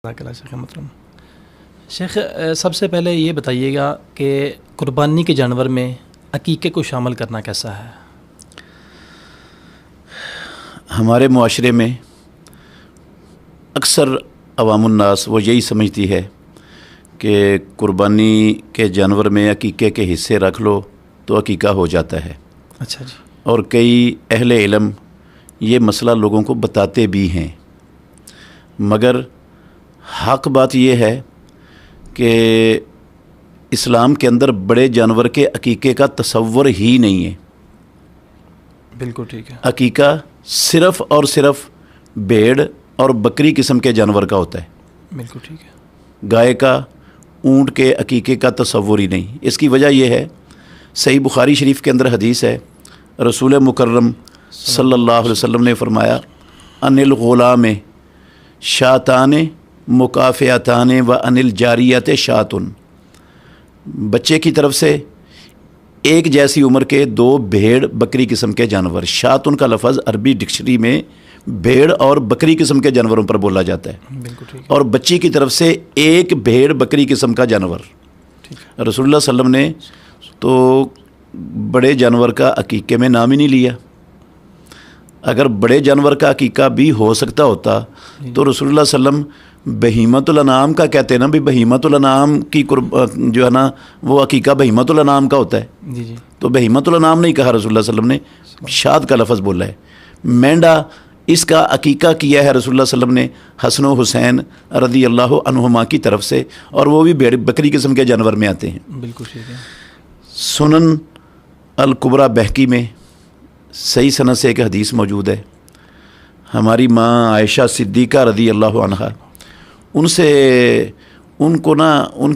شیخ محترم، شیخ سب سے پہلے یہ بتائیے گا کہ قربانی کے جانور میں عقیقے کو شامل کرنا کیسا ہے؟ ہمارے معاشرے میں اکثر عوام الناس وہ یہی سمجھتی ہے کہ قربانی کے جانور میں عقیقے کے حصے رکھ لو تو عقیقہ ہو جاتا ہے۔ اچھا جی۔ اور کئی اہل علم یہ مسئلہ لوگوں کو بتاتے بھی ہیں، مگر حق بات یہ ہے کہ اسلام کے اندر بڑے جانور کے عقیقے کا تصور ہی نہیں ہے۔ بالکل ٹھیک ہے۔ عقیقہ صرف اور صرف بھیڑ اور بکری قسم کے جانور کا ہوتا ہے، بالکل ٹھیک ہے۔ گائے کا، اونٹ کے عقیقے کا تصور ہی نہیں۔ اس کی وجہ یہ ہے، صحیح بخاری شریف کے اندر حدیث ہے، رسول مکرم صلی اللہ علیہ وسلم نے فرمایا ان الغلام شاتان مکافئتان و ان الجاریت شاتن، بچے کی طرف سے ایک جیسی عمر کے دو بھیڑ بکری قسم کے جانور۔ شاتن کا لفظ عربی ڈکشنری میں بھیڑ اور بکری قسم کے جانوروں پر بولا جاتا ہے، بالکل ٹھیک اور بچی کی طرف سے ایک بھیڑ بکری قسم کا جانور۔ ہے۔ رسول اللہ صلی اللہ علیہ وسلم نے تو بڑے جانور کا عقیقے میں نام ہی نہیں لیا۔ اگر بڑے جانور کا عقیقہ بھی ہو سکتا ہوتا تو رسول اللہ صلی اللہ علیہ وسلم بہیمۃ الانعام کا کہتے ہیں نا، بھی بہیمۃ الانعام کی جو ہے نا وہ عقیقہ بہیمۃ الانعام کا ہوتا ہے، جی جی۔ تو بہیمۃ الانعام نہیں کہا رسول اللہ صلی اللہ علیہ وسلم نے، شاد کا لفظ بولا ہے۔ مینڈا، اس کا عقیقہ کیا ہے رسول اللہ صلی اللہ علیہ وسلم نے حسن و حسین رضی اللہ عنہما کی طرف سے، اور وہ بھی بکری قسم کے جانور میں آتے ہیں۔ بالکل ٹھیک ہے۔ سنن الکبریٰ بہقی میں صحیح سند سے ایک حدیث موجود ہے، ہماری ماں عائشہ صدیقہ رضی اللہ عنہا، ان سے ان کو نا ان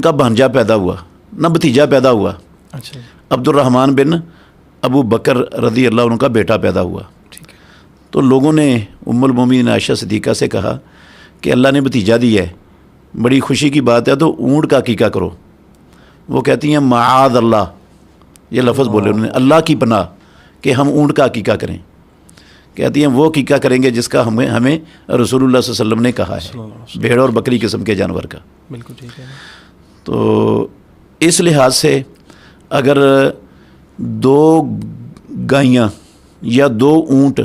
کا بھانجا پیدا ہوا، نہ بھتیجا پیدا ہوا، اچھا جی۔ عبد الرحمن بن ابو بکر رضی اللہ عنہ کا بیٹا پیدا ہوا۔ ٹھیک ہے۔ تو لوگوں نے ام المومنین عائشہ صدیقہ سے کہا کہ اللہ نے بھتیجا دی ہے، بڑی خوشی کی بات ہے، تو اونٹ کا عقیقہ کرو۔ وہ کہتی ہیں معاذ اللہ، یہ لفظ بولے انہوں نے، اللہ کی پناہ کہ ہم اونٹ کا عقیقہ کریں۔ کہتی ہیں وہ عقیقہ کریں گے جس کا ہمیں رسول اللہ صلی اللہ علیہ وسلم نے کہا ہے، بھیڑ اور بکری قسم کے جانور کا۔ بالکل ٹھیک ہے۔ تو اس لحاظ سے اگر دو گائیاں یا دو اونٹ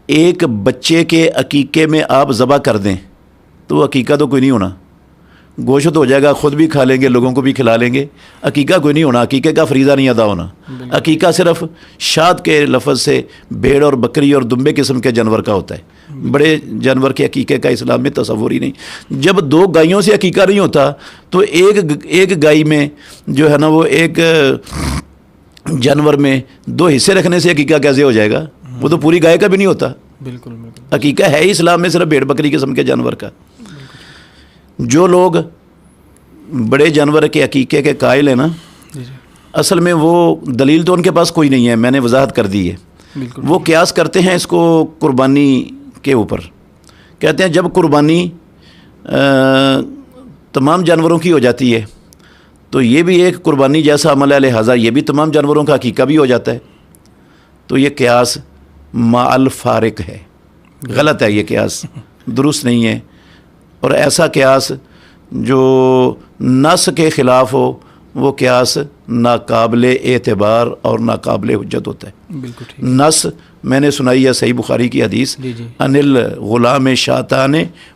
ایک بچے کے عقیقے میں آپ ذبح کر دیں تو عقیقہ تو کوئی نہیں ہونا، گوشت ہو جائے گا، خود بھی کھا لیں گے، لوگوں کو بھی کھلا لیں گے، عقیقہ کوئی نہیں ہونا، عقیقے کا فریضہ نہیں ادا ہونا۔ عقیقہ صرف شاد کے لفظ سے بھیڑ اور بکری اور دمبے قسم کے جانور کا ہوتا ہے، بڑے جانور کے عقیقے کا اسلام میں تصور ہی نہیں۔ جب دو گائیوں سے عقیقہ نہیں ہوتا تو ایک گائے میں جو ہے نا وہ ایک جانور میں دو حصے رکھنے سے عقیقہ کیسے ہو جائے گا؟ وہ تو پوری گائے کا بھی نہیں ہوتا۔ بالکل بالکل۔ عقیقہ ہے ہی اسلام میں صرف بھیڑ بکری قسم کے جانور کا۔ جو لوگ بڑے جانور کے عقیقے کے قائل ہیں نا، اصل میں وہ دلیل تو ان کے پاس کوئی نہیں ہے، میں نے وضاحت کر دی ہے۔ وہ قیاس کرتے ہیں اس کو قربانی کے اوپر، کہتے ہیں جب قربانی تمام جانوروں کی ہو جاتی ہے تو یہ بھی ایک قربانی جیسا عمل ہے، لہٰذا یہ بھی تمام جانوروں کا عقیقہ بھی ہو جاتا ہے۔ تو یہ قیاس مع الفارق ہے، غلط ہے، یہ قیاس درست نہیں ہے، اور ایسا قیاس جو نص کے خلاف ہو وہ قیاس ناقابل اعتبار اور ناقابل حجت ہوتا ہے۔ بالکل ٹھیک۔ نص میں نے سنائی ہے صحیح بخاری کی حدیث، جی جی۔ ان الغلام شاتان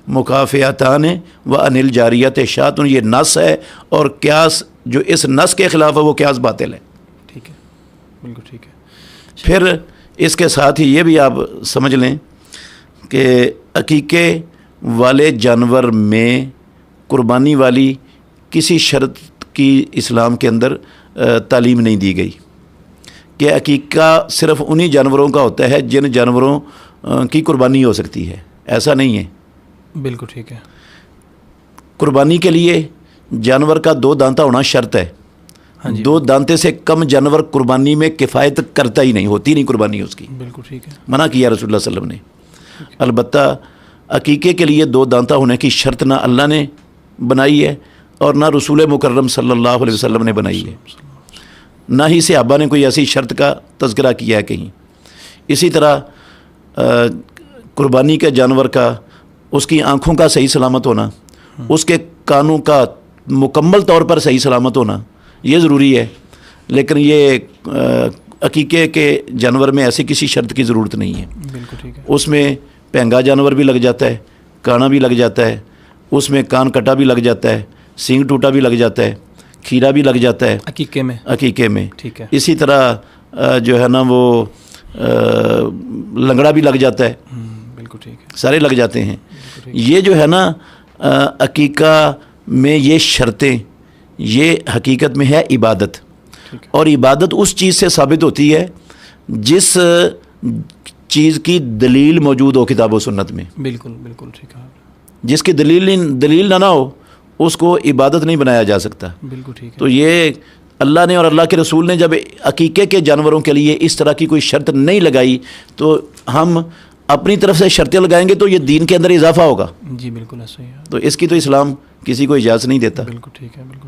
مکافئتان و ان الجاریت شاتن، یہ نص ہے، اور قیاس جو اس نص کے خلاف ہے وہ قیاس باطل ہے۔ ٹھیک ہے، بالکل ٹھیک ہے۔ پھر اس کے ساتھ ہی یہ بھی آپ سمجھ لیں کہ عقیقے والے جانور میں قربانی والی کسی شرط کی اسلام کے اندر تعلیم نہیں دی گئی کہ عقیقہ صرف انہی جانوروں کا ہوتا ہے جن جانوروں کی قربانی ہو سکتی ہے، ایسا نہیں ہے۔ بالکل ٹھیک ہے۔ قربانی کے لیے جانور کا دو دانتا ہونا شرط ہے، دو دانتے سے کم جانور قربانی میں کفایت کرتا ہی نہیں، ہوتی نہیں قربانی اس کی، بالکل ٹھیک ہے، منع کیا رسول اللہ صلی اللہ علیہ وسلم نے۔ البتہ عقیقے کے لیے دو دانتا ہونے کی شرط نہ اللہ نے بنائی ہے اور نہ رسول مکرم صلی اللہ علیہ وسلم نے بنائی ہے، نہ ہی صحابہ نے کوئی ایسی شرط کا تذکرہ کیا ہے کہیں۔ اسی طرح قربانی کے جانور کا اس کی آنکھوں کا صحیح سلامت ہونا، اس کے کانوں کا مکمل طور پر صحیح سلامت ہونا یہ ضروری ہے. لیکن یہ عقیقے کے جانور میں ایسی کسی شرط کی ضرورت نہیں ہے. بالکل ٹھیک ہے. اس میں پینگا جانور بھی لگ جاتا ہے، کانا بھی لگ جاتا ہے، اس میں کان کٹا بھی لگ جاتا ہے، سینگ ٹوٹا بھی لگ جاتا ہے، کھیرا بھی لگ جاتا ہے عقیقے میں. ٹھیک ہے. اسی طرح جو ہے نا وہ لنگڑا بھی لگ جاتا ہے. بالکل ٹھیک ہے. سارے لگ جاتے ہیں. یہ جو ہے نا عقیقہ میں یہ شرطیں، یہ حقیقت میں ہے عبادت. اور عبادت اس چیز سے ثابت ہوتی ہے جس چیز کی دلیل موجود ہو کتاب و سنت میں. بالکل بالکل ٹھیک ہے. جس کی دلیل نہ ہو اس کو عبادت نہیں بنایا جا سکتا. بالکل ٹھیک ہے. تو یہ اللہ نے اور اللہ کے رسول نے جب عقیقے کے جانوروں کے لیے اس طرح کی کوئی شرط نہیں لگائی تو ہم اپنی طرف سے شرطیں لگائیں گے تو یہ دین کے اندر اضافہ ہوگا. جی بالکل ایسا ہی ہے. تو اس کی تو اسلام کسی کو اجازت نہیں دیتا. بالکل ٹھیک ہے. بالکل